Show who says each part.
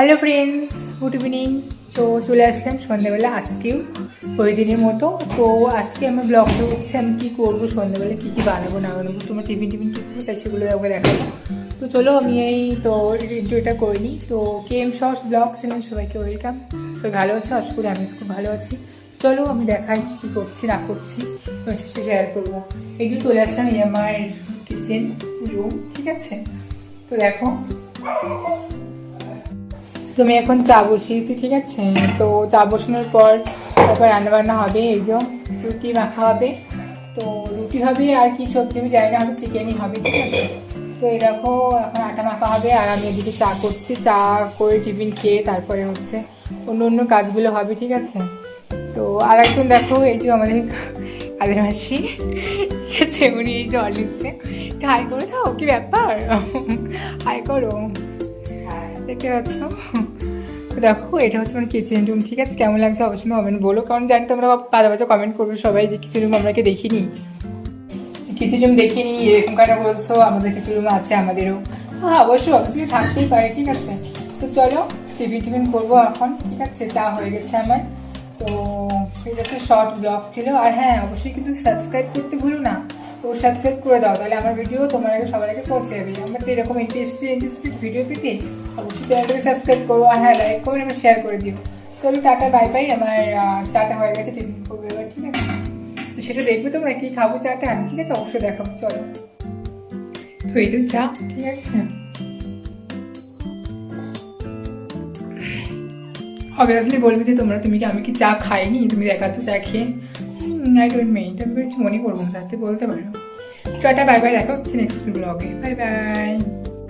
Speaker 1: Hello friends, good evening. তো চলে আসলাম সন্ধ্যাবেলা আজকেও ওই দিনের মতো। তো আজকে আমার ব্লগটা হচ্ছে আমি কী করবো সন্ধ্যাবেলা, কী কী বানাবো না বানাবো, তোমার টিফিন কী করবো তাই সেগুলো একবার দেখাবো। তো চলো আমি এই তো ইন্টারভিউটা করে নিই। তো কেএম শর্টস ব্লগ চ্যানেল সবাইকে ওয়েলকাম। সবাই ভালো আছো আশা করি, আমি খুব ভালো আছি। চলো আমি দেখাই কী করছি না করছি, তোমার সাথে শেয়ার করবো। এই যে চলে আসলাম এই আমার কিচেন রুম, ঠিক আছে। তো দেখো তুমি এখন চা বসিয়েছি, ঠিক আছে। তো চা বসানোর পর তারপর রান্নাবান্না হবে। এই যে রুটি মাখা হবে, তো রুটি হবে আর কি সবজি আমি জানি না, হবে চিকেনই হবে, ঠিক আছে। তো এরকম এখন আটা মাখা হবে আর আমি এদিকে চা করছি। চা করে টিফিন খেয়ে তারপরে হচ্ছে অন্য অন্য কাজগুলো হবে, ঠিক আছে। তো আর একজন দেখো, এই যে আমাদের কাজের মাসি, ঠিক আছে, উনি এই জল নিচ্ছে। হাই করে দাও, কি ব্যাপার, হাই করো, দেখতে পাচ্ছ। দেখো এটা হচ্ছে আমার কিচেন রুম, ঠিক আছে। কেমন লাগছে অবশ্যই কমেন্ট বলো, কারণ জানি তোমরা বাজে বাজে কমেন্ট করবে সবাই যে কিচেন রুম আমরা দেখিনি, কিচেন রুম দেখিনি এরকম কেন বলছো। আমাদের কিচেন রুম আছে, আমাদেরও। হ্যাঁ অবশ্যই থাকতেই পারে, ঠিক আছে। তো চলো টিফিন করবো এখন, ঠিক আছে। চা হয়ে গেছে আমার। তো এটা হচ্ছে শর্ট ব্লগ ছিল। আর হ্যাঁ অবশ্যই কিন্তু সাবস্ক্রাইব করতে ভুলো না। তো সাবস্ক্রাইব করে দাও, তাহলে আমার ভিডিও তোমার আগে সবার আগে পৌঁছে যাবে। আমার তো এরকম ইন্টারেস্টেড ভিডিও পেতে অবশ্যই চ্যানেলটাকে সাবস্ক্রাইব করো। আর হ্যাঁ লাইক করে আমার শেয়ার করে দিও। চলো টাটা বাই বাই। আমার চাটা হয়ে গেছে, টিফিন করবো এবার, ঠিক আছে। তো সেটা দেখবে তোমরা কি খাবো চাটা আমি, ঠিক আছে, অবশ্যই দেখাবো। চলো তো এই যে চা, ঠিক আছে। অবভিয়াসলি বলবে যে তোমরা তুমি কি আমি কি চা খাইনি, তুমি দেখাচ্ছ চা খেয়ে। আই ডোন্ট মাইন্ড, আমি কিছু মনে করবো না, তাতে বলতে পারো। টাটা বাই বাই, দেখা হচ্ছে নেক্সট ব্লগে। Bye bye.